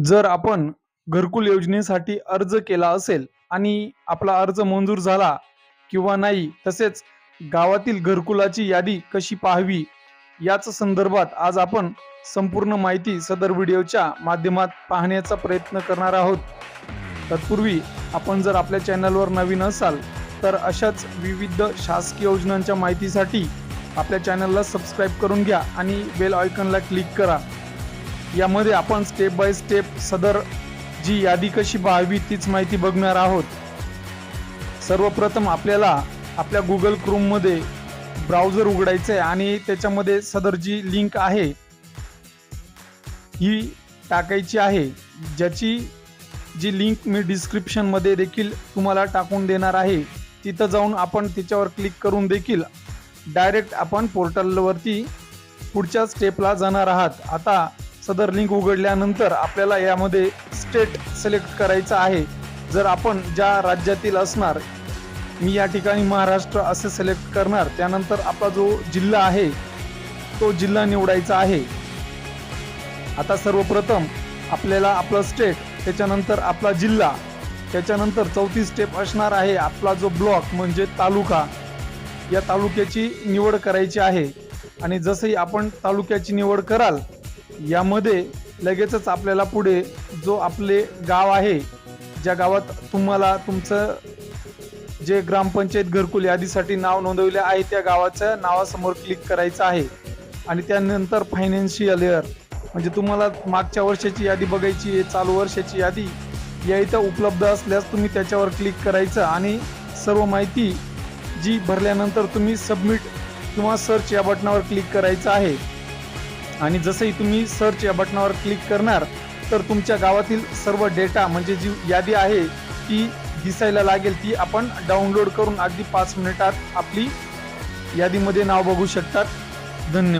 जर आपण घरकुल योजनेसाठी अर्ज केला असेल आणि आपला अर्ज मंजूर झाला किंवा नाही, तसेच गावातील घरकुलाची यादी कशी पाहावी याच संदर्भात आज आपण संपूर्ण माहिती सदर व्हिडिओच्या माध्यमात पाहण्याचा प्रयत्न करणार आहोत. तत्पूर्वी आपण जर आपल्या चॅनलवर नवीन असाल तर अशाच विविध शासकीय योजनांच्या माहितीसाठी आपल्या चॅनलला सबस्क्राईब करून घ्या आणि बेल आयकॉनला क्लिक करा. यामध्ये आपण स्टेप बाय स्टेप सदर जी यादी कशी पाहावी तीच माहिती बघणार आहोत. सर्वप्रथम आपल्याला आपल्या गुगल क्रोममध्ये ब्राउझर उघडायचं आहे आणि त्याच्यामध्ये सदर जी लिंक आहे ही टाकायची आहे, ज्याची जी लिंक मी डिस्क्रिप्शनमध्ये देखील तुम्हाला टाकून देणार आहे. तिथं जाऊन आपण त्याच्यावर क्लिक करून देखील डायरेक्ट आपण पोर्टलवरती पुढच्या स्टेपला जाणार आहात. आता सदर लिंक उघडल्यानंतर आपल्याला यामध्ये स्टेट सिलेक्ट करायचं आहे. जर आपण ज्या राज्यातील असणार, मी या ठिकाणी महाराष्ट्र असे सिलेक्ट करणार. त्यानंतर आपला जो जिल्हा आहे तो जिल्हा निवडायचा आहे. आता सर्वप्रथम आपल्याला आपलं स्टेट, त्याच्यानंतर आपला जिल्हा, त्याच्यानंतर चौथी स्टेप असणार आहे आपला जो ब्लॉक म्हणजे तालुका, या तालुक्याची निवड करायची आहे. आणि जसंही आपण तालुक्याची निवड कराल यामध्ये लगेचच आपल्याला पुढे जो आपले गाव आहे, ज्या गावात तुम्हाला तुमचं जे ग्रामपंचायत घरकुल यादीसाठी नाव नोंदवले आहे त्या गावाच्या नावासमोर क्लिक करायचं आहे. आणि त्यानंतर फायनान्शियल इयर म्हणजे तुम्हाला मागच्या वर्षाची यादी बघायची आहे, चालू वर्षाची यादी या इथं उपलब्ध असल्यास तुम्ही त्याच्यावर क्लिक करायचं आणि सर्व माहिती जी भरल्यानंतर तुम्ही सबमिट किंवा सर्च या बटनावर क्लिक करायचं आहे. आणि जसंही तुम्ही सर्च या बटनावर क्लिक करणार तर तुमच्या गावातील सर्व डेटा म्हणजे जी यादी आहे ती दिसायला लागेल. ती आपण डाउनलोड करून अगदी 5 मिनिटात आपली यादीमध्ये नाव बघू शकतात. धन्यवाद.